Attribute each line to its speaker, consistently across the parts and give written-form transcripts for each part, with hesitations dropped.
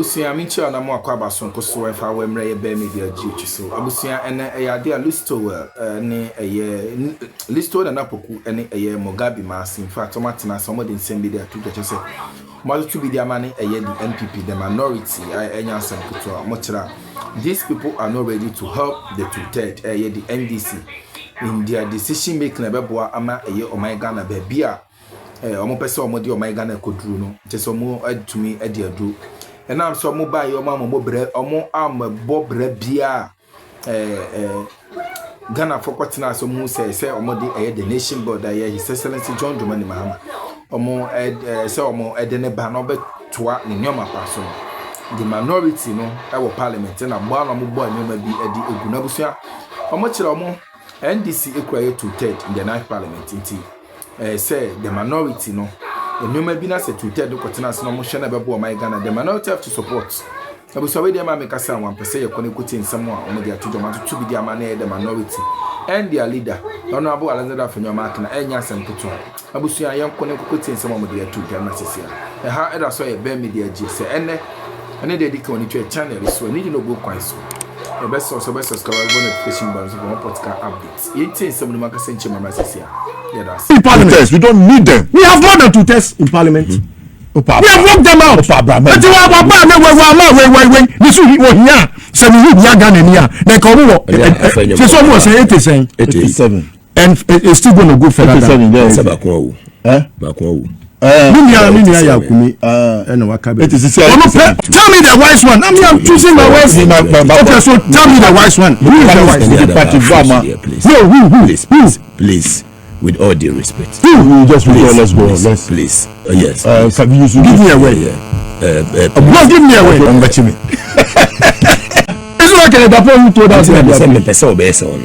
Speaker 1: abusia minchi na mo akwa baso nkoso efa wemre ye be media GH so abusia ene eyade a listo ne eye listo na napoku ene eye mogabi mas in fact omatena some de nsem bi to cheche mo to bi dia mane eye the NPP the minority enya asem kuto mo kira these people are not ready to help the two-third eye the NDC in their decision making ebeboa ama eye omega na be bia omo pese omo de omega na koduru no tese omo adumi ade adu and I'm so mobile your mama mobre omo am bobre bia Ghana for kwatina so mu say omo de the nation board His Excellency John Dramani Mahama omo say omo de ne ba no betoa ne nyoma paso the minority no e parliament na gba no mo bo nyoma bi edi eguna busua omo kire omo NDC ekuraye to-third in the ninth parliament inti say the minority no the nyoma bi na say to-third kwatina so no mo hwe na bebo my Ghana the minority have to support abuso we dey ma make say one person ye kone kuti nsem a omo dey atudoma to bi dey ma na the minority and their leader honorable Alexander Fenyomark na enya asem kutu abuso ya yen kone kuti nsem omo dey atudoma na sisia ha e da so ye be media gi say ene dey dik on the channel so need no go kwan so the best subscribe notification bell for more podcast updates yeti nsem no maka senche mama sisia yeah that's
Speaker 2: in parliament we don't need them. We have more than 2 tests in parliament. We have worked them out. But you are baba na we this we here say we here Ghana then come say some was 87 and it's still going to go further. 87 there bakon bakon Minia Yakumi tell me the wise one. I'm choosing my wise. Okay, so tell me the wise one. Who is the wise? No,
Speaker 3: please. With all due respect,
Speaker 2: you just let's go.
Speaker 3: Please. Yes.
Speaker 2: Give me away. Give me away. Don't bet me. It's like a dapper who told us that the
Speaker 3: person obey on.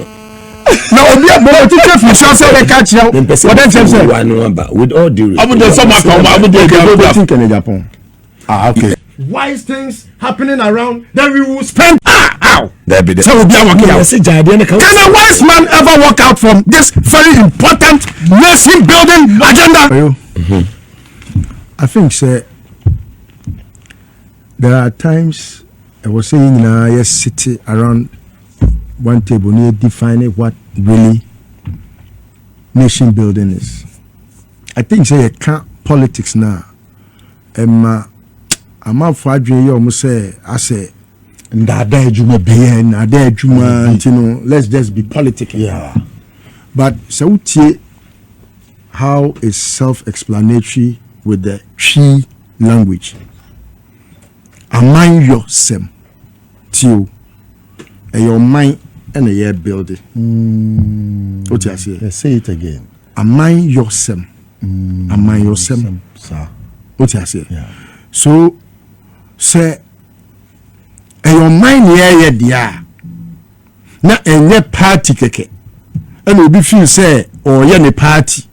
Speaker 2: Now, but teacher for sure say catch you. But then
Speaker 3: one number. With all due respect,
Speaker 2: okay. Wise things happening around, then we will spend.
Speaker 3: That be the.
Speaker 2: So we'll be working out. Can a wise man ever walk out from this very important nation building agenda? I think, sir, there are times I was saying in a city around one table near defining what really nation building is. I think, say, politics now. I'm out for you almost say, I say, let's just be politicking.
Speaker 3: Yeah.
Speaker 2: But so how is self-explanatory with the Chi language. Among yourself, till your mind and a year building. What you say?
Speaker 3: Say it again.
Speaker 2: Among yourself. Among yourself.
Speaker 3: Sir.
Speaker 2: What you say?
Speaker 3: Yeah.
Speaker 2: So, say, your mind here, dear. Na enye party keke. And obi feel say, or ye ne party.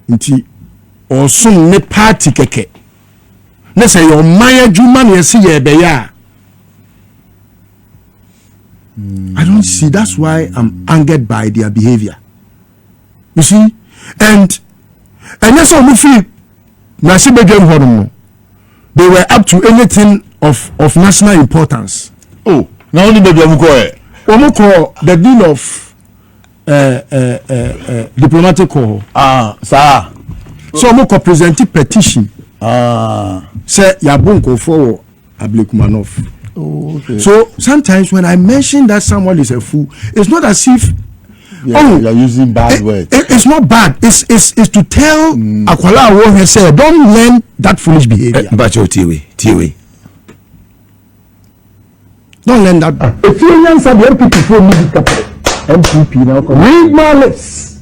Speaker 2: Nti, or some ne party keke. Na say your mind juma ne see ye be ya. I don't see. That's why I'm angered by their behavior. You see, and yes, I feel. Na si be game hono. They were up to anything of national importance.
Speaker 3: Oh, now only baby
Speaker 2: Omoko, the dean of diplomatic corps.
Speaker 3: Sir.
Speaker 2: So Omoko presented petition. Say Yabunko for Ablekumanov.
Speaker 3: Oh, okay.
Speaker 2: So sometimes when I mention that someone is a fool, it's not as if
Speaker 3: you're using bad words.
Speaker 2: It's not bad. It's to tell Akwala Awohe say don't learn that foolish behavior.
Speaker 3: But your TV.
Speaker 2: Don't learn that. If you answer the MPP for MPP now, read my lips.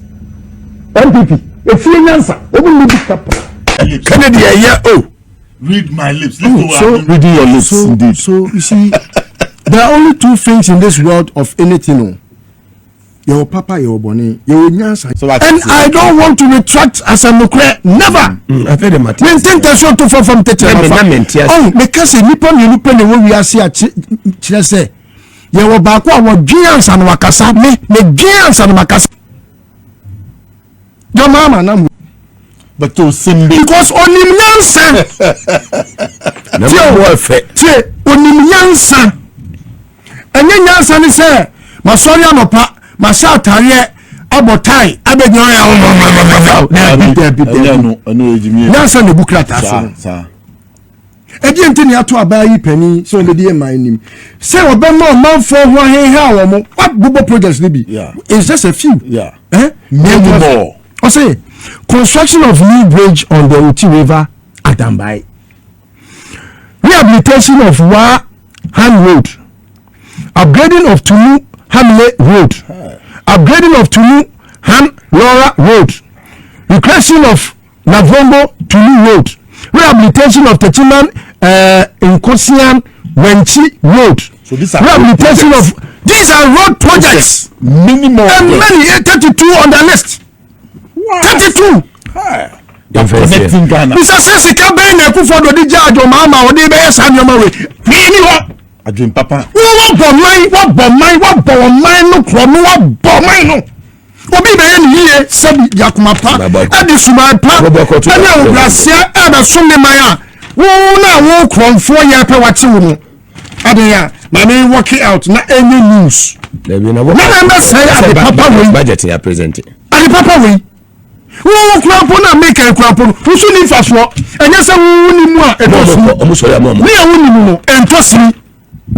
Speaker 2: MPP. If you answer, open the couple.
Speaker 3: Kennedy,
Speaker 4: read my lips.
Speaker 2: So
Speaker 3: reading your lips. Indeed.
Speaker 2: So you see, there are only 2 things in this world of anything. Your papa, your bonnie, your nyansa. So and I don't want to retract as a mukre. Never.
Speaker 3: I've heard him.
Speaker 2: Maintain tension to fall from teacher. Oh, because nippon you we are see a say. You were back what giants and wakasa me giants and makasa. Your mama,
Speaker 4: but to sing
Speaker 2: because onim nyansa tie onim nyansa enye nyansa ni se masori anopa masha atare abotai abenyo ya nyansa ne bukrata so edi ntini ato abayi pani so le die man nim say obema manfo ho aheha wo mo what global projects ni bi it's just a few
Speaker 4: maybe more.
Speaker 2: I say construction of new bridge on the Uti River at Dambai, rehabilitation of Han Road, upgrading of Tunu Hamle Road, upgrading of Tunu Han Laura Road, recreation of Navombo Tunu Road, rehabilitation of Techiman Nkosian Wenchi Road.
Speaker 4: So these are
Speaker 2: rehabilitation of these are road projects.
Speaker 4: Many more.
Speaker 2: And many 32 on the list. 32.
Speaker 4: Connecting Ghana.
Speaker 2: Mr. Sesi Ghbrain na ku for do di jajo mama o di be sanyoma we. Ni ho.
Speaker 4: Adwin papa.
Speaker 2: Wo bo man no kro no wo bo man no. Obi be ni yie sabi yakuma pa. Adi suma pa. Ani o brasia e be so me man a. Wo na wo kronfo ya pe wache wo no. Adi ya na me work out na any news.
Speaker 3: There be na
Speaker 2: say adi papa we
Speaker 3: budget ya present.
Speaker 2: Adi papa we. Wo krampo na make krampo wo so ni faso enye se wo ni mu a etosu
Speaker 3: omo so ya mo
Speaker 2: ni e wo ni mu no entosi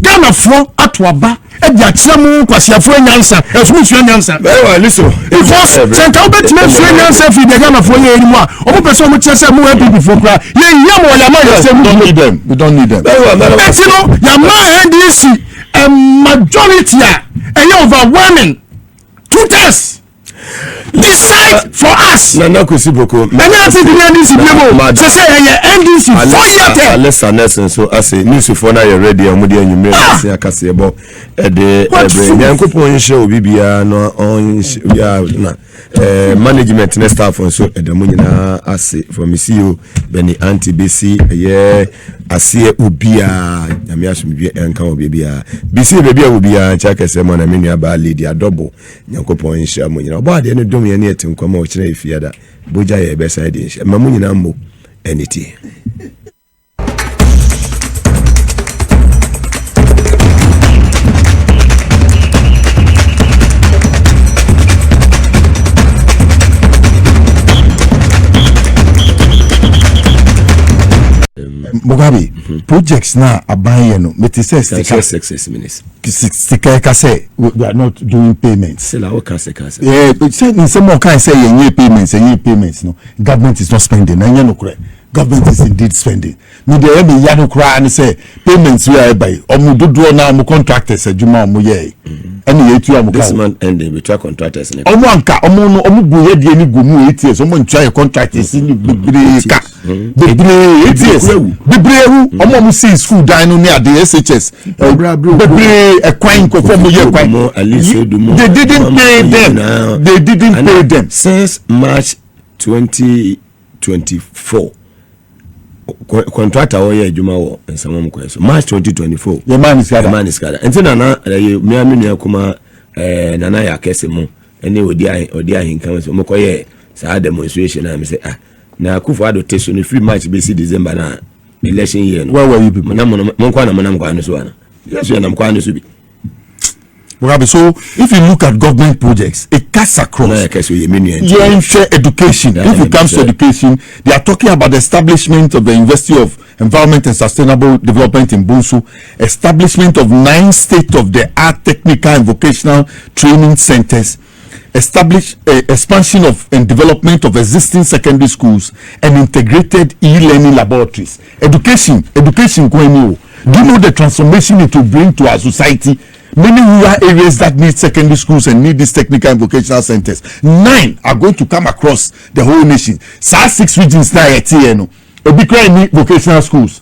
Speaker 2: Ghana fo atoaba e dia kire mu kwasiafo nyansa esumi su nyansa
Speaker 3: listen
Speaker 2: because senta obetime su nyansa fi de Ghana fo ye ni mu a omo person mo kire se mu NPP fo kra ye yam o yama ye se mu
Speaker 4: we don't need them
Speaker 2: etino yama NDC majority a overwhelming 2/3 decide for us.
Speaker 3: Nana Kusiboko.
Speaker 2: Nana NdcTV Bible. Say NDC 4 years.
Speaker 3: Listen, so I say news for now you ready. I'm ready. You make say akase ebo. The Nyankopon show bibia no on ya management and staff on so edemu nyina ase from CEO Beni anti BC ase ubia nyame asomdwe enka obia BC bebia ubia chakese mo na menu aba lady adobo Nyankopon show mo nyina oba de ne dom ye ne etinkwama o kire efiada boja ye be side de ma mo nyina mo enity.
Speaker 4: Mugabe projects na abanye no metise
Speaker 3: success minutes
Speaker 4: stika say we are not doing payments
Speaker 3: say la o kase
Speaker 4: but say in some more can say ye payments no government is not spending na no correct government is indeed spending me dey be yano kra and say payments we are by omudodo na mo contractors adwuma omo ye any ye tu amuka
Speaker 3: this month ending we try contractors
Speaker 4: omo anka omo no omo bu ye die ni gomu ATS omo try contractors ni bebre ka bebre ATS bebre hu omo mu see school dan no near the SHS bebre ekwan ko for mo ye kwan they didn't pay them
Speaker 3: since March 2024 contractor we adwuma wo nsamam kwa so March 2024
Speaker 4: your man is
Speaker 3: kada entina na me amenu akoma nana ya kese mu ene odi ahinkan so mo koye sa demonstration na me say na akufo ado teso no free March be see December na election year no
Speaker 4: where were you people
Speaker 3: mo kwa na so ana yes you na mo kwa no so bi.
Speaker 4: So if you look at government projects, it cuts across. Education. If it comes to education, they are talking about the establishment of the University of Environment and Sustainable Development in Bunsu, establishment of 9 state-of-the-art technical and vocational training centers, expansion of and development of existing secondary schools, and integrated e-learning laboratories. Education going on. Do you know the transformation it will bring to our society? Many rural areas that need secondary schools and need these technical and vocational centers, 9 are going to come across the whole nation. 6 regions now at TNO. Need vocational schools.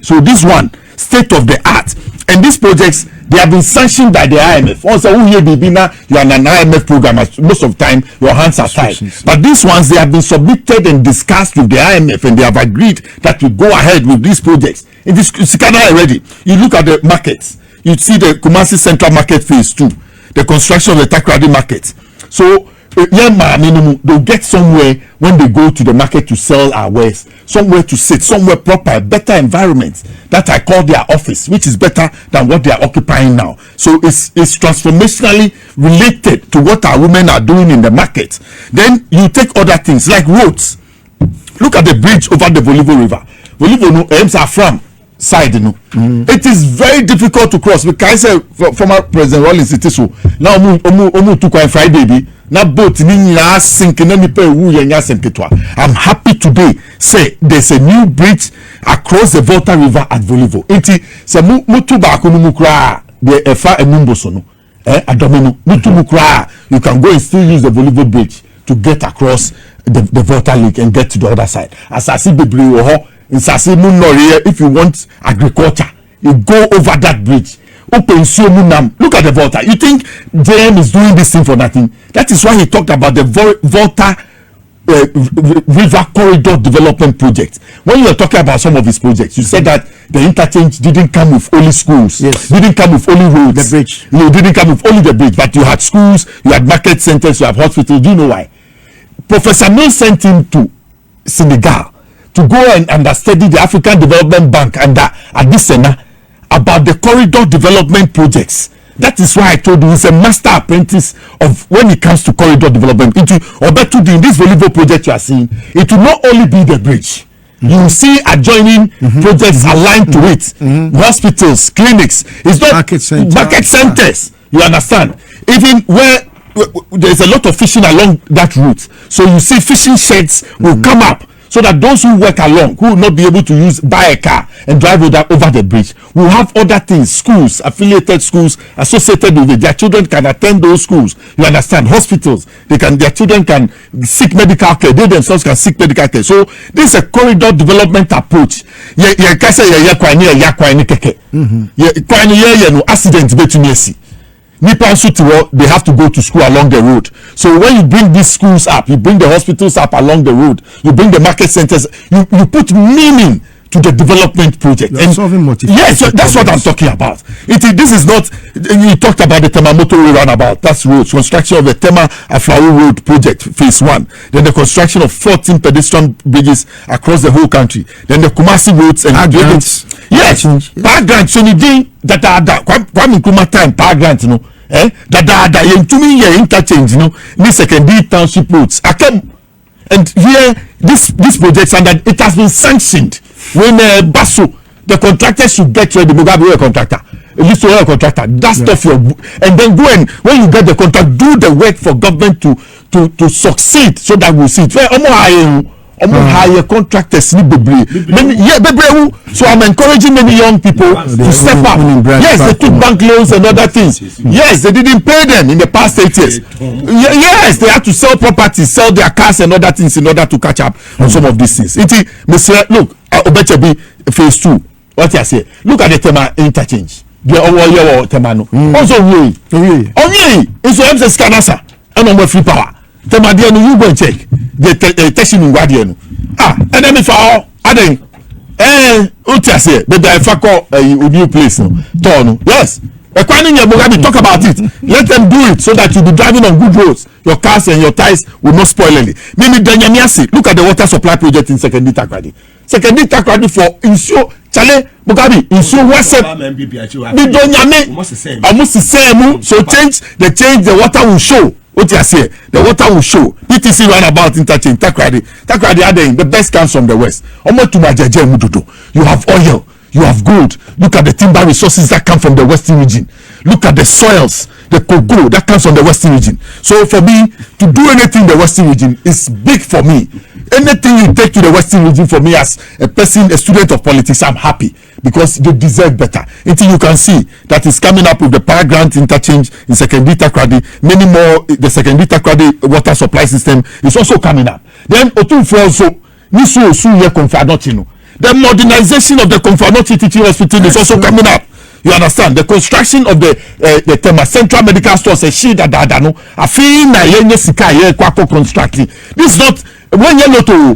Speaker 4: So this one, state of the art. And these projects, they have been sanctioned by the IMF. Also, you are an IMF program. Most of the time, your hands are tied. But these ones, they have been submitted and discussed with the IMF, and they have agreed that we go ahead with these projects. In this already, you look at the markets. You see the Kumasi Central Market Phase 2, the construction of the Takrady Market. So they'll get somewhere when they go to the market to sell our wares, somewhere to sit, somewhere proper, better environment that I call their office, which is better than what they are occupying now. So it's transformationally related to what our women are doing in the market. Then you take other things like roads. Look at the bridge over the Volivo River. Volivo no aims are from side, It is very difficult to cross. Because I say former President Rawlings it is so. Now omu to quite Friday na boat ni na sink na nipa ewu yenya sempetwa. I'm happy today say there's a new bridge across the Volta River at Volivo. Enti se mutu ba ko mu kra de efa emumboso no. Adomino mutu mu kra you can go and still use the Volivo bridge to get across the Volta Lake and get to the other side. As I see bebre ho in Sasi Munori, if you want agriculture, you go over that bridge. Open so munam. Look at the Volta. You think JM is doing this thing for nothing? That is why he talked about the Volta River Corridor Development Project. When you were talking about some of his projects, you said that the interchange didn't come with only schools, didn't come with only roads,
Speaker 2: the bridge.
Speaker 4: You didn't come with only the bridge, but you had schools, you had market centers, you have hospitals. Do you know why? Professor Mill sent him to Senegal to go and understudy the African Development Bank and Adisena about the corridor development projects. That is why I told you he's a master apprentice of when it comes to corridor development. In this Volivo project you are seeing, it will not only be the bridge. You will see adjoining projects aligned to it. Hospitals, clinics. It's not market centers. You understand? Even where there's a lot of fishing along that route. So you see fishing sheds will come up. So that those who work along, who will not be able to buy a car and drive over the bridge, will have other things, schools, affiliated schools associated with it. Their children can attend those schools. You understand? Hospitals, their children can seek medical care. They themselves can seek medical care. So this is a corridor development approach. Accident they have to go to school along the road. So when you bring these schools up, you bring the hospitals up along the road, you bring the market centers, you put meaning to the development project. And yes, so that's what I'm talking about. This is not, you talked about the Tema Motorway roundabout, that's roads, construction of the Tema Aflawu Road project, phase 1. Then the construction of 14 pedestrian bridges across the whole country. Then the Kumasi roads and grants. Yes, power grants. So you did that, Kwame Nkrumah time, power grants, that yentumi ye interchange ni secondary township roads and here this project and that it has been sanctioned when Basso the contractor should get ready. Mugabe a contractor, at least a contractor, dust off your and then go and when you get the contract, do the work for government to succeed so that we see it. Hire contractors so I'm encouraging many young people to step up. Yes, they took bank loans and other things. Yes, they didn't pay them in the past 8 years. Yes, they had to sell properties, sell their cars and other things in order to catch up on some of these things. Look, Obechebi phase 2. What I say? Look at the Tema interchange. The Temano. Also, it's a scanner and on free power. Tema dia no you go and check the testing ngwadie no enemy for all aden say but I fuck a new place no turn yes Mugabe talk about it. Let them do it so that you'll be driving on good roads. Your cars and your tires will not spoil any. Maybe look at the water supply project in Secondary Takrady. Secondary Takrady for insure Chale Mugabe insure WhatsApp. Almost the same. So change the water will show. What you say? The water will show. PTC roundabout interchange Takrady Aden, the best comes from the west. You have oil, you have gold. Look at the timber resources that come from the western region. Look at the soils, the cocoa that comes from the western region. So for me to do anything in the western region is big for me. Anything you take to the western region for me as a person, a student of politics, I'm happy because they deserve better. Until you can see that is coming up with the power grant interchange in Secondary Takrady, many more. The Secondary Takrady water supply system is also coming up. Then also the modernization of the Konfanochi teaching hospital is also coming up. You understand? The construction of the Tema Central Medical Stores, a sheet that no, I feel na yenye sika ye kwako constructing. This is not when you know to.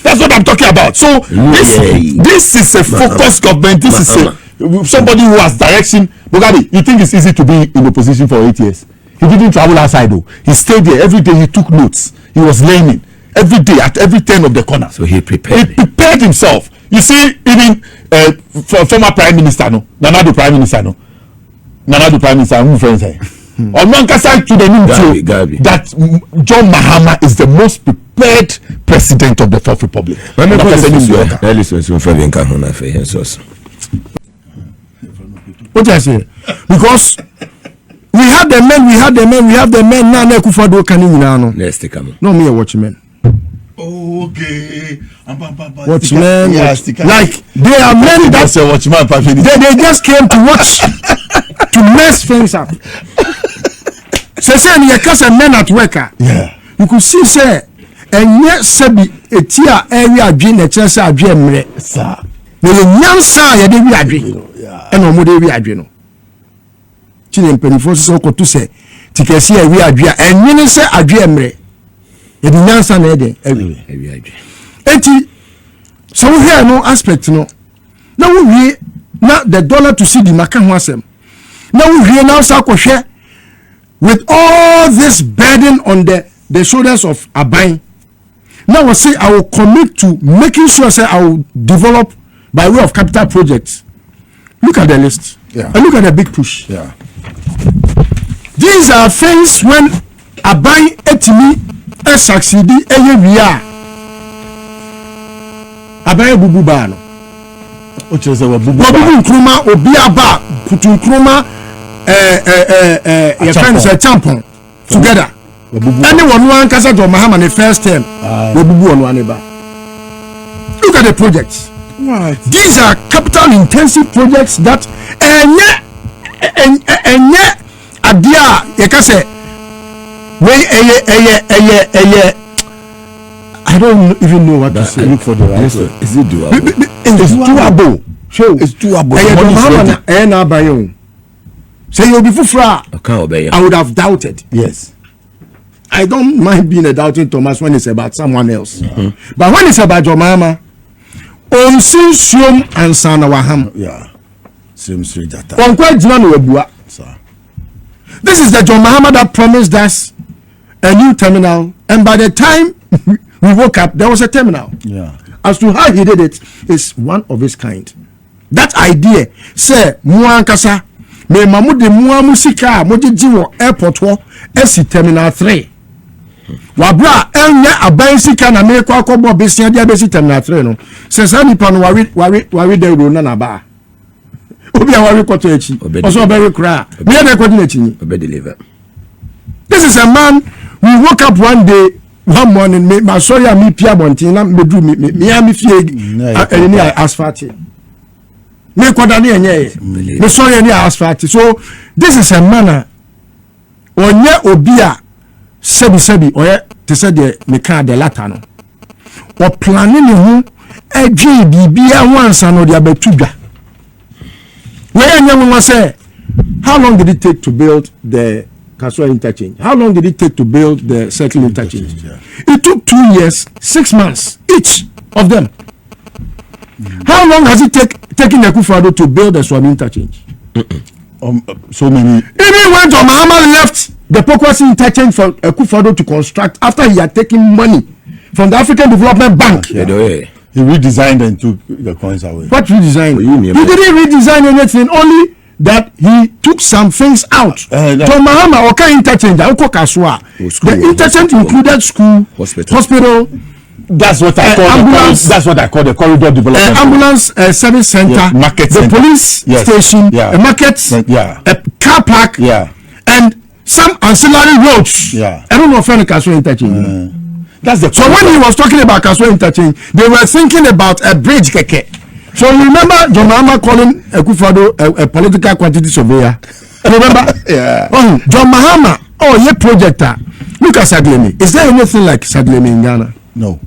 Speaker 4: That's what I'm talking about. So this is a focused government. This is somebody who has direction. Mugabe, you think it's easy to be in opposition for 8 years? He didn't travel outside though. He stayed there every day. He took notes. He was learning every day at every turn of the corner.
Speaker 3: So he prepared.
Speaker 4: He prepared himself. You see, even former Prime Minister, no, Nana Prime Minister, no, Nana Prime Minister, who friends say, or Nankasa to the new that John Mahama is the most prepared president of the Fourth Republic.
Speaker 3: What
Speaker 2: I say? Because we have the men. Now, Nekufado can you know?
Speaker 3: Let's take them.
Speaker 2: No, me a watchman.
Speaker 4: Okay.
Speaker 2: Watchmen, like they are men that they just came to watch to mess things up. Say you cast a men at work.
Speaker 4: Yeah.
Speaker 2: You could see say and yet sebi etia area adwin e chese adwen mre.
Speaker 4: Sir.
Speaker 2: Na ye nyansa ye de wi adwen. E no mo de wi adwen no. Chine mpenifo so ko to say tikesi e wi adwen enwene se adwen mre. Ye de nyansa na e de e wi adwen. Enti so here no aspect no. Na we wie na the dollar to see the maka ho asem. Na we wie na so akohwe with all this burden on the shoulders of Abai. Now I say I will commit to making sure say I will develop by way of capital projects. Look at the list.
Speaker 4: Yeah.
Speaker 2: And look at the big push.
Speaker 4: Yeah.
Speaker 2: These are things when Abai etimi succeed eye Abai bubu ba no.
Speaker 4: O chese we bubu.
Speaker 2: Bubu nkruma obi aba putu nkruma your friends are champion together. Anyone one kasa to Mahama the first term. Look at the projects.
Speaker 4: What?
Speaker 2: These are capital intensive projects that adia yekase I don't even know what to say.
Speaker 3: Look for the answer. Is it doable?
Speaker 2: It's doable. Show.
Speaker 3: It's doable.
Speaker 2: Say you'll be fufra. I would have doubted.
Speaker 4: Yes.
Speaker 2: I don't mind being a doubting Thomas when it's about someone else. But when it's about your mama, on Sium and Sana Waham.
Speaker 4: Yeah. Same straight at
Speaker 2: On quite This is the John Mahama that promised us a new terminal, and by the time we woke up, there was a terminal.
Speaker 4: Yeah.
Speaker 2: As to how he did it, is one of his kind. That idea, say, Muankasa. Me mamu de mua musika moji jiwo airport ho esi terminal 3 wabra enye aban sika na me kwa akobo besia dia besi terminal 3 no se sa nipa no wari de ro na ba obi a wari kwato echi oso obere kra me de kwadi na echi
Speaker 3: obe deliver.
Speaker 2: This is a man we woke up one day one morning me sorry me pia bontin na me do me fie any asphalt. Me kwadani enye me sorry any asphalt. So this is a manner onye obia sebi oye te say de me ka de lata no o planning ne ho adwe bibia wansa no de abatudwa we enye mo say how long did it take to build the Kaswa interchange? How long did it take to build the circle interchange? It took 2 years 6 months each of them. How long has it taken Akufo-Addo to build the Swami interchange?
Speaker 4: So many.
Speaker 2: Even when John Mahama left the Pokwasi interchange for Akufo-Addo to construct after he had taken money from the African Development Bank.
Speaker 4: Yeah. He redesigned and took the coins away.
Speaker 2: What redesigned? He didn't redesign anything, only that he took some things out. John Mahama, okay, interchange, the interchange included school, hospital.
Speaker 4: That's what I call ambulance. That's what I call the corridor development.
Speaker 2: Ambulance service center,
Speaker 4: market
Speaker 2: the
Speaker 4: center.
Speaker 2: Police station, a market, a car park, and some ancillary roads. I don't know if any Kaswa interchange.
Speaker 4: That's the.
Speaker 2: So when he was talking about Kaswa interchange, they were thinking about a bridge keke. So you remember John Mahama calling Akufo-Addo a political quantity surveyor? Remember? John Mahama, ye projector. Look at Saglemi. Is there anything like Saglemi in Ghana?
Speaker 4: No.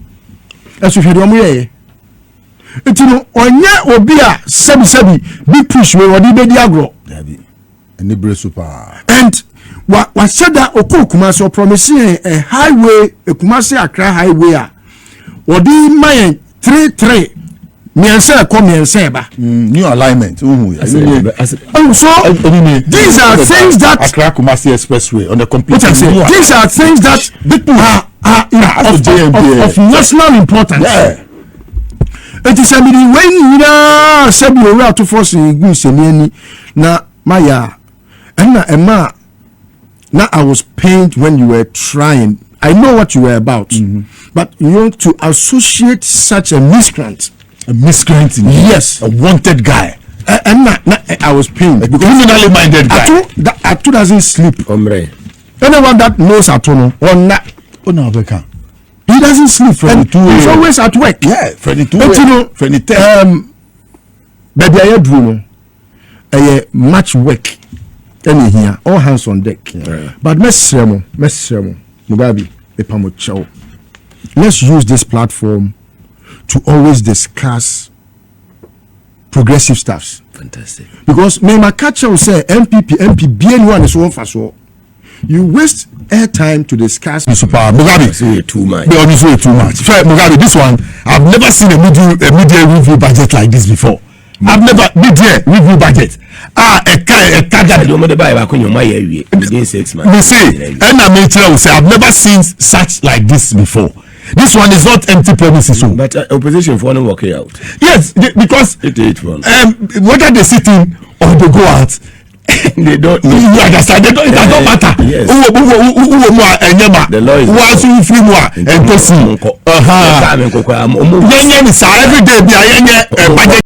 Speaker 2: As if you don't know, it's onye obia sebi be push we odi be diagro.
Speaker 4: Any super.
Speaker 2: And what said that Oko Kumasi promising a highway, a Kumasi Accra highway. Odi mayen 3 miense ko miense ba
Speaker 4: new alignment so these
Speaker 2: are things that
Speaker 4: Accra Kumasi Expressway on the complete
Speaker 2: these are things that people are of national importance. It is a meeting when you said you were to force you semi na maya and na now I was pained when you were trying. I know what you were about, but you want to associate such a miscreant.
Speaker 4: A miscreant,
Speaker 2: yes,
Speaker 4: a wanted guy,
Speaker 2: and I was pained.
Speaker 4: A criminally minded guy.
Speaker 2: Atu doesn't sleep. Anyone that knows Atu or not, he doesn't sleep. He's always at work.
Speaker 4: Yeah, Freddy too.
Speaker 2: But you know, baby, I do know, much work. Any here, all hands on deck.
Speaker 3: Yeah.
Speaker 2: But Messi Mugabe, let's use this platform to always discuss progressive stuffs.
Speaker 3: Fantastic.
Speaker 2: Because me my catcher will say MP anyone is one for so. You waste airtime to discuss.
Speaker 4: Mugabe,
Speaker 3: too much.
Speaker 4: Too much. Mugabe, this one I've never seen a media review budget like this before. I've never media review budget.
Speaker 3: Within 6 months.
Speaker 4: You see, and will say I've never seen such like this before. This one is not empty promises.
Speaker 3: But opposition for no work out.
Speaker 4: Yes, because whether they sit in or they go out,
Speaker 3: they don't.
Speaker 4: You understand? It doesn't matter.
Speaker 3: Yes.
Speaker 4: The law is
Speaker 3: free.
Speaker 4: Every day,